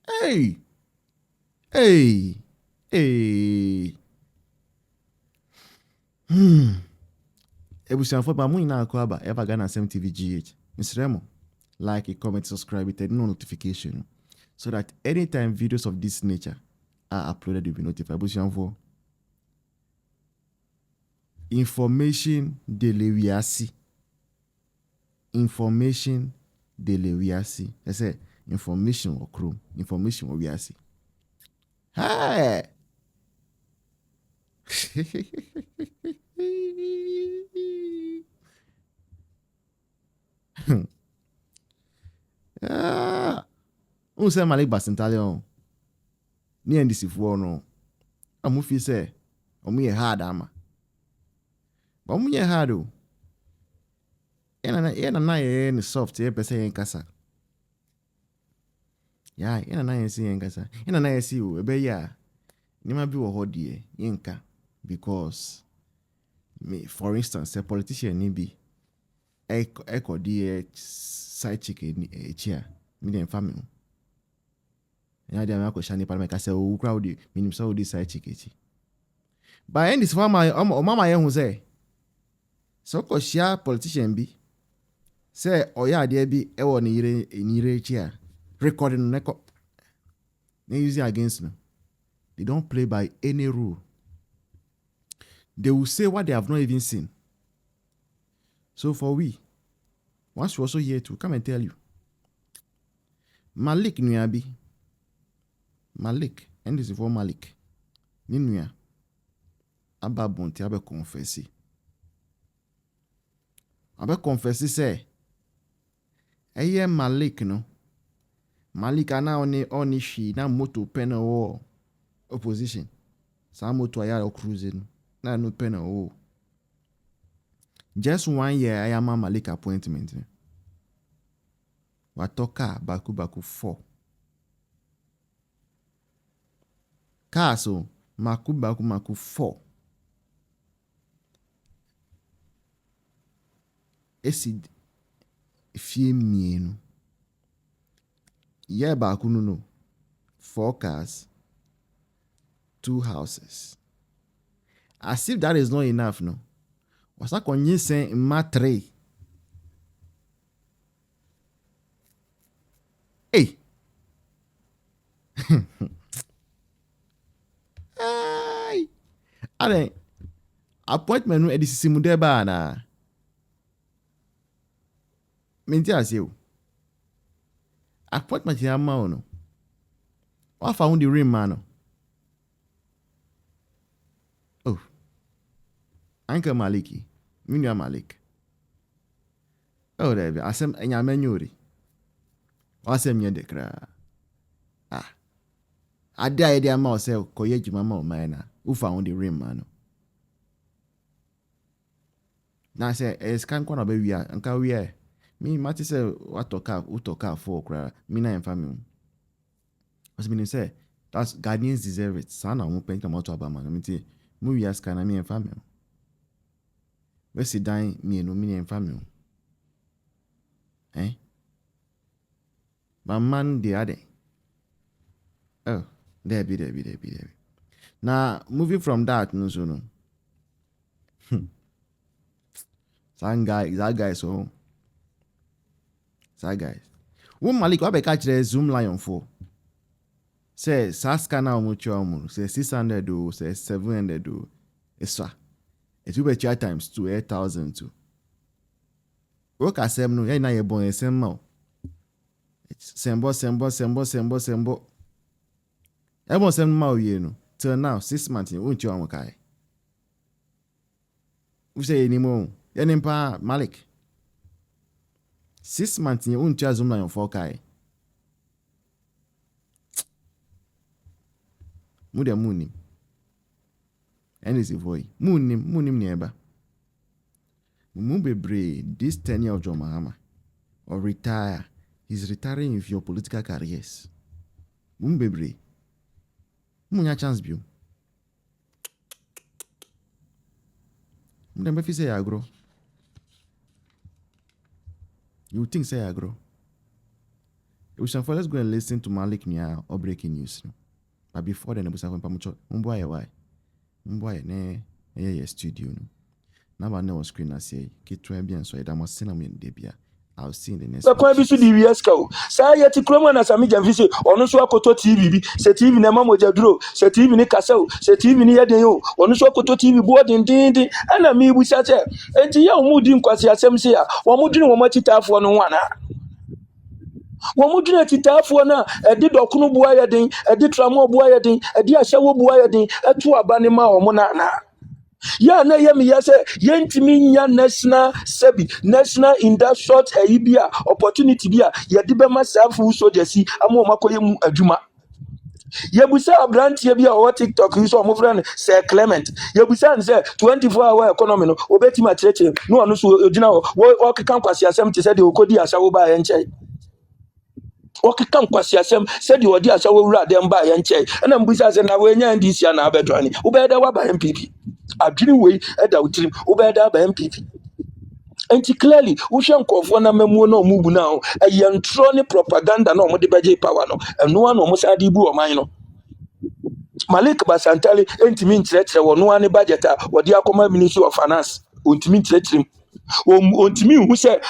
Hey, hey, hey. Ebusianfo ba mu nyinaa akɔ aba Eva Ghana Asɛm TV GH. Mesrɛ mo, like, comment, subscribe, turn on notification so that anytime videos of this nature are uploaded, you'll be notified. Ebusianfo, information de lewiasi. Information de lewiasi. I say information or chrome, information or wiasi. Hey! Who say Malik Basintalion? Ni NDC4 no. Amu fi say omu ye hard ama. Ba omu ye hard o. Ena na ye ni soft ye pese ye nkasa. Ya, ena na ye si ye nkasa. Ena na ye si o ebe ya. Ni ma bi wo ho die ye nka because me for instance a politician ni bi eko die side chick echi a me dem family. Ya dia ma ko shani parliament ka say o crowd minim say o di side chick echi. By end this farmer o mama ye hu say so ko share politician bi say oya ade bi e wo ni yire echi a recording no they use it against me. They don't play by any rule. They will say what they have not even seen. So for we, once you also here to come and tell you, Malik Nuyabi, Malik, and this is for Malik, Ninuya, Abba Bonte, Abe confessi. Abe confessi say, Eye Malik no, Malik ana oni shi na moto pen o opposition. Sa moto aya cruising na no pen o. Just 1 year I am a Malik appointment. Watoka baku 4. Kaso maku 4. Esi fie mienu. Ye baku no 4 cars, 2 houses. As if that is not enough, no. Wasa konye sen ma 3. Hey. Ay. Ale appointment no edisi mu de ba na. Menti aseu. Appointment ya ma no. Wa fa hun the ring man no. Oh. Anka Maliki. Minya Malik. Oh, there be asem enyame nyori. Wasem nye de kra. Ah. Ade aye de ama o se koye juma ma o man na. Ufa hun the ring man no. Na say eskan kwa na be wi a nka wi e. Me mati say utoka for kra. Me na emfa me. As me say that's Ghanaians deserve it. Sana mo pen kama to aba man. Me ti mu wi aska na me emfa me. We sit down me no me emfa me. Eh? But man the other. Oh, there be. Now moving from that no so no. That guy so. That guy. Wo Malik wa be catch the Zoom Lion for. Say Saska na omo say 600 do, say 700 do. Esa. It will be charge times 2 8,000 too. Work asem no, ya na ye bon esem ma. Sembo. Ebon sem ma oye no. Till now 6 months you won't you am kai. We say anymore. Ya nimpa Malik. 6 months you won't you Zoom Lion for kai. Mude munim. And is a boy. Munim neighbor. Bebre, this tenure of John Mahama or retire. He's retiring with your political careers. Bebre. Munya chance view. Mudembe fi say agro. You think say agro? Ebusanfo, let's go and listen to Malik Nia or breaking news. But before then, Ebusanfo Pamucho, Mboye why? Mboye ne ye studio no. Now I know on screen I say K2 bien so I must send them debia. I'll see in the next. The point is the VS cow. Say yet Chroma na Sami Janvisi, or no so koto TV, say TV na Mamo Jadro, say TV ni Castle, say TV ni Yadeyo, or no so koto TV board in Dindi, and a me we sat here. And the young Moodin Quasia Semsia, one Moodin or Machita for no one. One Moodin at Titafuana, a did Okuno Boyading, a did Tramo Boyading, a dear Shawo Boyading, a two Abanima or Monana. Ya na ye me yase yentimi nya national industrial bia opportunity bia ye de be masafu so desi amo makoye mu adwuma ye busa abrantie bia o TikTok yi so omofra Sir Clement ye busa ne say 24-hour economy no obeti ma cheche no ono so odina o keka kwase asem te say de okodi asawo ba ye nche o keka kwase asem say de odi asawo wura dem ba ye nche na mbusa say na we nya ndisi na abedwani ubeda wa ba MPP adwini wei eda utirim ubeda ba MPP enti clearly wo hwe nkofo na mamuo na omubu na o eyentro ne propaganda na omode beje power no eno na omosade bu oman no Malik Basantale entimi nkyerɛkyerɛ wɔ no ane budget a wɔde akɔma Ministry of Finance ontimi nkyerɛkyerɛm ontimi hu sɛ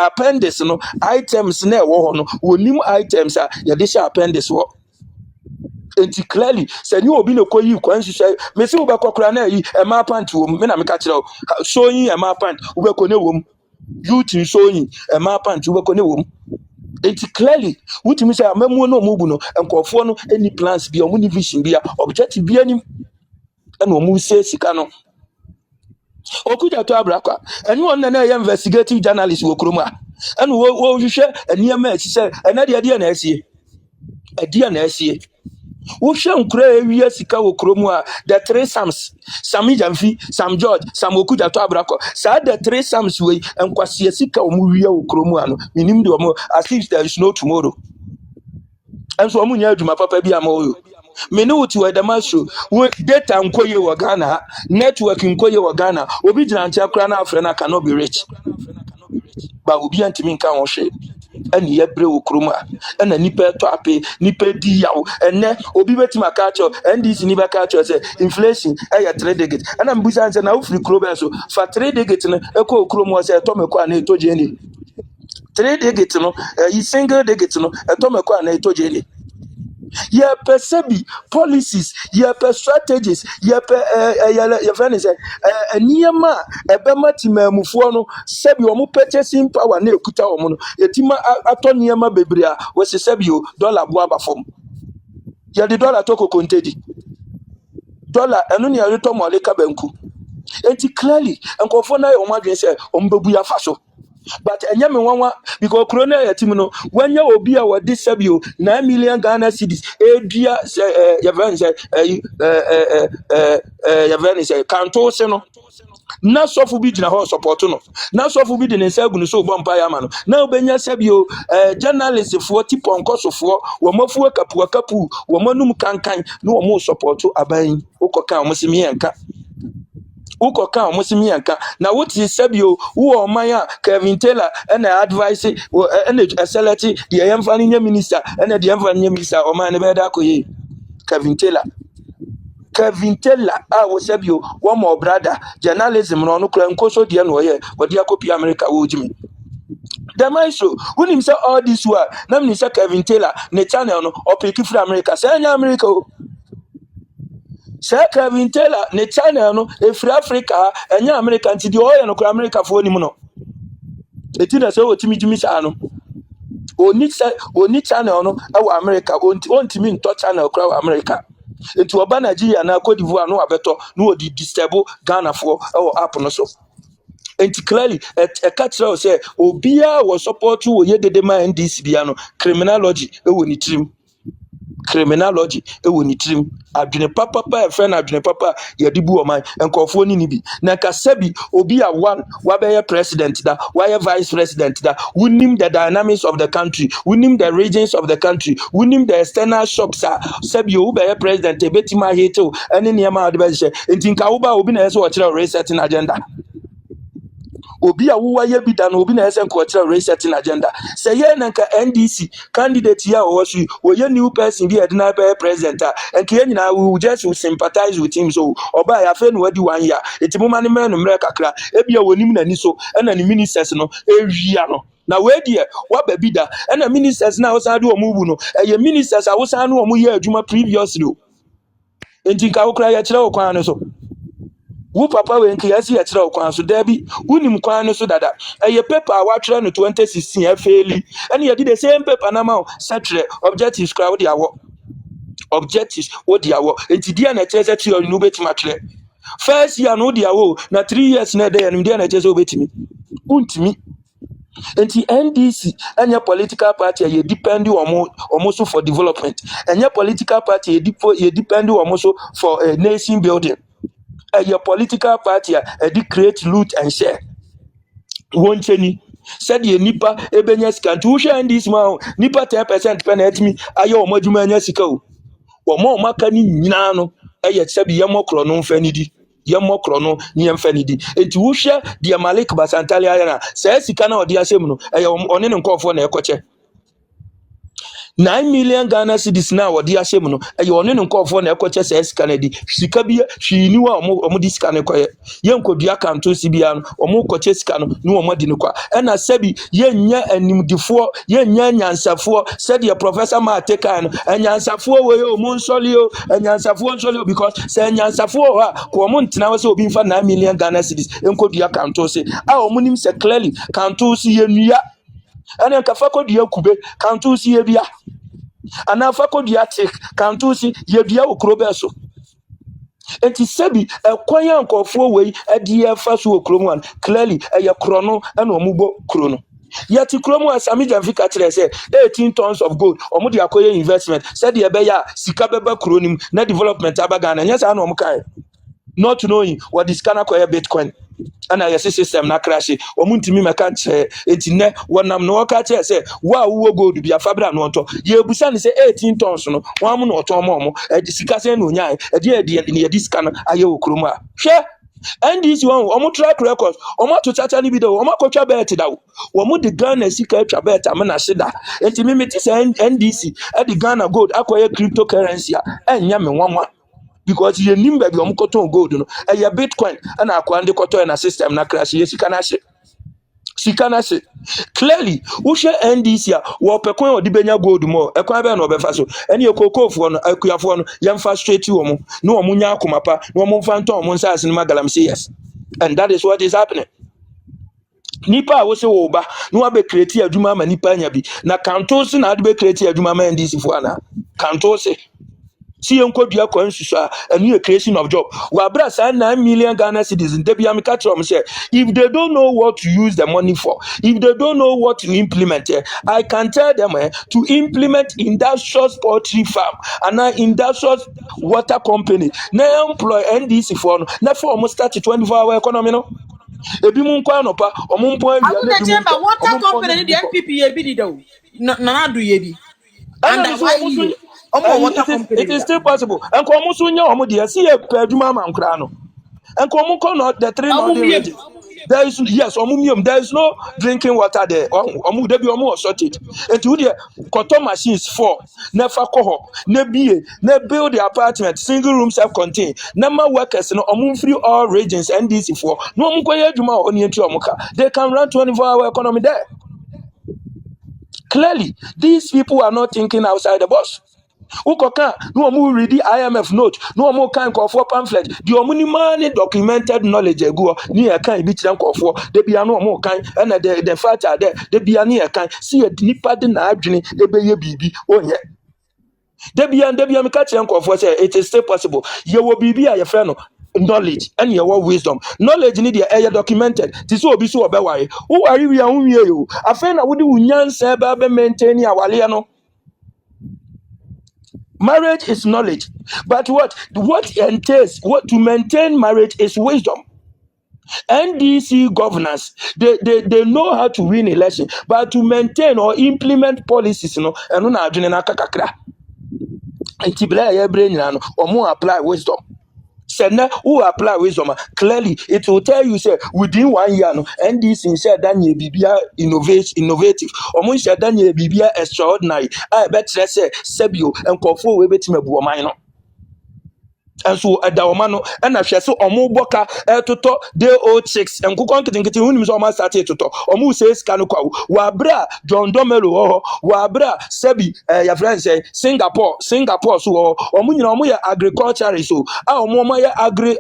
appendix no items na ɛwɔ hɔ no wonim items a yɛde hyɛ appendix wɔ enti clearly sɛ ni obi na koyi kwan hyehyɛ me se wobɛkɔkora na yi ɛma pant wɔ mu me na meka kyerɛ wo so yi ɛma pant wobɛkɔ ne wɔ mu youth so yi ɛma pant wobɛkɔ ne wɔ mu enti clearly wutimi sɛ amamuo na omubu no nkɔfoɔ no any plans bi ɔmo ni vision bi a objective bi anim ɛna ɔmo se sika no okuja to abrakwa ɛne ɔno na ɛyɛ investigative journalist wɔ kurom a ɛna wo hwehwɛ nneɛma a ɛsi sɛ ɛna deɛ na ɛsie ɛdeɛ na ɛsie wohwɛ nkura ewie sika wɔ kurom a the three Sams Sami Jamfi Sam George Sam okuja to abrakwa saa the three Sams wei nkwasie sika ɔmo wie wɔ kurom a no minim de ɔmo as if there is no tomorrow ɛnso ɔmo nya adwuma papa bi ama oyo me ne wuti wɔ damasho wo data nkoye wɔ Ghana network nkoye wɔ Ghana obi gyina nkyɛn kora na afrɛ na cannot be rich ba obi antimi nka ho hwe ɛne yɛbrɛ wɔ kurom a ɛna nipa ɛtɔ ape nipa di yaw ɛnɛ obi betima ka kyerɛ NDC ni bɛka kyerɛ sɛ inflation ɛyɛ 3 digit ɛna mbusa sɛ na wofiri kuro bɛn so fa 3 digit no ɛkɔ kurom wɔ sɛ ɛtɔ mɛkɔ a na ɛtɔ gye ni 3 digit no single digit no ɛtɔ mɛkɔ a na ɛtɔ gye ni yɛpɛ sɛbi policies yɛpɛ strategies yɛpɛ friend sɛ nneɛma a ɛbɛma timamufoɔ no sɛbi ɔmo purchasing power na ekuta ɔmo no yɛtima atɔ nneɛma bebree a wɔsi sɛbi o dollar bo aba fam yɛde dollar tɔ kokontedi dollar ɛno ne yɛde tɔ mɔleka banku enti clearly nkɔfoɔ na yɛ ɔmo adwene sɛ ɔmo bɛbu yafa so but enya me wanwa because corona yatim no wanya obi a wodi sabio 9 million Ghana cedis edua yevani say kanto se no na sofu bi gina ho support no na sofu bi de ne nsa gunu so bompa ya ma no na obenya sabio journalist fo tiponko sofo wo mafuwa kapu wo manum kankan no wo mo support aban ukoka wo musimi yanka ukoka omusimi yanka na wuti sabio wo oman Kevin Taylor na advice na select the yemfani nya minister na the yemfani nya minister oman ne beda koyi Kevin Taylor wo sabio wo mo brother journalism no kura nkoso de no ye wodi akopi America wo jimi Damaisho unim say all this wa na me say Kevin Taylor ne channel no opeki from America say nya America Sir Kevin Taylor ne channel no efri Africa enya America nti di oye no kura America fo nim no eti na se otimi jimi sa no oni channel no e wa America ontimi nto channel kura wa America enti oba Nigeria na Cote d'Ivoire no abeto no odi disturb Ghana fo e wo app no so enti clearly e catch say obia wo support wo yedede ma NDC bia no criminology e wo ni trim criminology ewo ni trim adwene papa e friend adwene papa ye de bu oman enkofo ni bi na kasabi obi a one wabeye president da why vice president da wunim the dynamics of the country wunim the regions of the country wunim the external shocks sabi o be president ebetima hate ene niam a de be hye entinka wo ba obi na yeso o kire resetting agenda obi a wo waye bi da no obi na ese nko resetting agenda say ye na nka NDC candidate here or so we new person bi e na be president and ke nyina we just will sympathize with him so oba ya fe no wadi 1 year eti mo mane me no mre kakra e bia wonim na ni so na ni ministers no ewia no na we die wa ba bi da na ministers na wosan de omu bu no ye ministers a wosan no omu ye adwuma previously enti ka wo kra ya kire wo kwan no so wo papa we nka yasi ya kire wo kwan so da bi unim kwan no so dada ye paper a wa kire no 2016 afeli ene ye di the same paper na ma setre objectives kra wo dia wo objectives wo dia wo enti dia na kire se no betima kire first year no dia wo na 3 years na dey no dia na kire se obetimi untimi enti NDC any political party ye depend on so for development any political party ye depend on so for a nation building your political party create loot and share won cheni said ye nipa ebenya sika nti wo hwe NDC ma nipa 10% penalty mi aye o madwuma anya sika o wo maka ni nyina no eye sebi ye mokro no mfa ni di ye mokro no ni mfa ni di enti wo hwe de Malik Basantali aya na say sika na odi asem no eye one ne nkofo na ekoche 9 million Ghana cedis na wodi asem no eye one ne nkofo na ekoche say sika na di sika bi hwini wa omo di sika ne koye ye nkodua kanto sibia no omo koche sika no ni omo di ne kwa na sebi ye nya animdifo ye nya nyansafo said your professor ma take an nyansafo we omo nsoli o nyansafo nsoli because say nyansafo ha ko omo ntina we say obi mfa 9 million Ghana cedis nkodua kanto se a omo nim se clearly kanto si ye nua ana nkafa kodua kube kanto si ye bia ana fa kodua tik kanto si ye bia okrobe so enti sebi ekwan yankofo we adie fa so okromu an clearly eye krono na omubo krono yati kromu asami jamfika kire say 18 tons of gold omu de akoye investment said ye be ya sika beba kronim na development abaga na nyesa na omu kai not knowing what this kana koye bitcoin ana yes system na crash omu ntimi meka nche enti ne wonam no ka kire say wa wo gold bia fabra no onto ye busa ni say 18 tons no wan mu no oto omo sika say no nya e dis kana aye okromu a hwe NDC one track record to chacha ni bido kwatwa bet da wo the Ghana sika twa bet amena shida enti mimiti say NDC the Ghana gold akoye cryptocurrency enya me nwanwa because ye nimba bi koton gold no eye bitcoin na akwa ndi koton na system na crash ye sika na she clearly wo hwe NDC wo pekon odi benya gold mo ekwan be no befa so ene ekokofo no akuyafo no yemfa straight wo mo no wo nya akomapa no wo mfa nton mo nsa asene magalam say yes and that is what is happening nipa wo se wo ba no wa be create adwuma ma nipa nya bi na kanto se na ade be create adwuma ma NDC fo ana kanto se see enkodua kwansusa a creation of job we bra 9 million Ghana citizens they be am catch them say if they don't know what to use the money for, if they don't know what to implement, I can tell them to implement industrial poultry farm and industrial water company na employ NDC for na for almost start 24-hour economy no ebi mun kwa no pa omo mpo awia na ebi mun water company the MPP ye bi di do na do ye bi and why it is still possible. And come soon, you see a peduma man crano. And come on, the train. There is yes, there is no drinking water there. There be almost sorted. And to the cotton machines for never coho, ne be, ne build the apartment, single room self-contained. Number workers no free all regions NDC for no mukwa on your they can run 24-hour economy there. Clearly, these people are not thinking outside the box. Ukoka no mu read the IMF note no mu kan for pamphlet the omuni documented knowledge ego ni e kan bi kire nkofo de bia no mu kan na the fact are there de bia ni e kan see nipa de na adwene e be ye bibi onye de bia me ka kire nkofo say it is still possible ye wo bibi a ye frɛ no knowledge and your wisdom knowledge need the documented this will be so obeware who are we an wie yo afen na wo de unyansa ba be maintain awale no. Marriage is knowledge, but what entails what to maintain marriage is wisdom. NDC governors they know how to win election, but to maintain or implement policies, and na adwene na kakakra. Enti bla ya brain no, omo apply wisdom. Send who apply wisdom. Clearly, it will tell you say within 1 year, no, and this in said Daniel Bibia innovative. Or said Daniel Bibia extraordinary. I bet say Sebio and Kofo we bet me buomino. And so at the Omano and I shall so Omu Boka to day 06 and cook on to think who is almost at it to talk. Omu says Kanuka, Wabra, John Domelo, Wabra, Sebi, your friends say Singapore, so Omu agriculture is so our more agri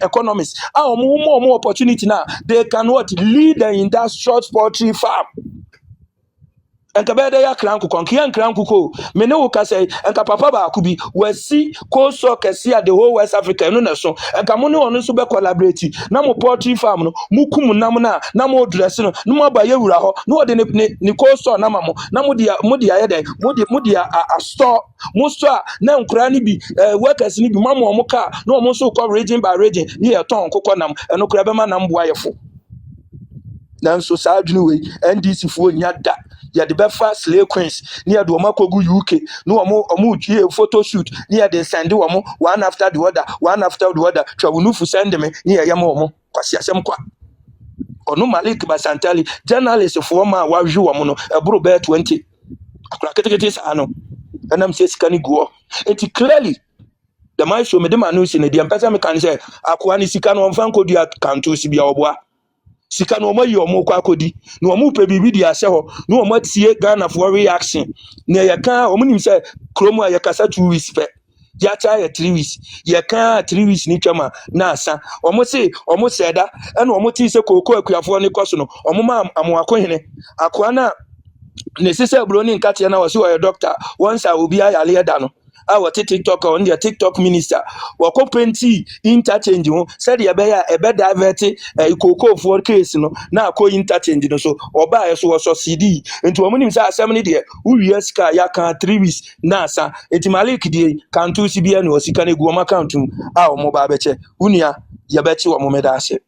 economists, our more opportunity now. They can what lead the industrial poultry farm. Enka bede ya kranku konkia kranku ko mene wo ka say enka papa ba akubi wasi koso kesi the whole West Africa no na so enka mo ne ono so be collaborate na mo poultry farm no mu kum nam na mo dress no mo ba ye wura ho no de ne koso na mamo na mo dia ye den mo dia a store mo store na nkura ni bi workers ni bi mamo mo ka na mo so ko region by region ni e ton kokọ nam eno kura be ma nam boa ye fo nanso saa adwene we NDC fo nya da ya de befa slay queens ni ya de omakogu UK no omo tue photo shoot ni ya de send wo one after the other twawunufu send me ni ya ma omo kwasi asem kwa onu Malik Basantali journalist fo ma wa hwe wo no eburo be 20 akura ketekete sa no enam se sikani go enti clearly the man show me the man no si ne de mpesa me kan say akwa ni sika no mfa nkodi akanto si bia oboa sika no omo yi omo kwa akodi no omo pe bibi di ase ho no omo tie Ghana for reaction na ye kan omo nim say kromo ya kasa 2 weeks pe ya cha ya 3 weeks ye kan 3 weeks ni twama na asa omo seda e no omo ti se kokoko akuafo ni koso no omo ma amoakohene akoa na ne sise bro ni nkate na wasi wo doctor once I will be ayale da no our TikTok on their TikTok minister wako penti interchange ho said ya be ya ebe divert ikoko for case no na ko interchange no so oba ye so CD enti wo munim say asem ni de uwie sika ya kan 3 weeks na asa enti Malik de kan 2 CBN no sika na gu o account a o mo ba beche unia ya beche wo mo meda ase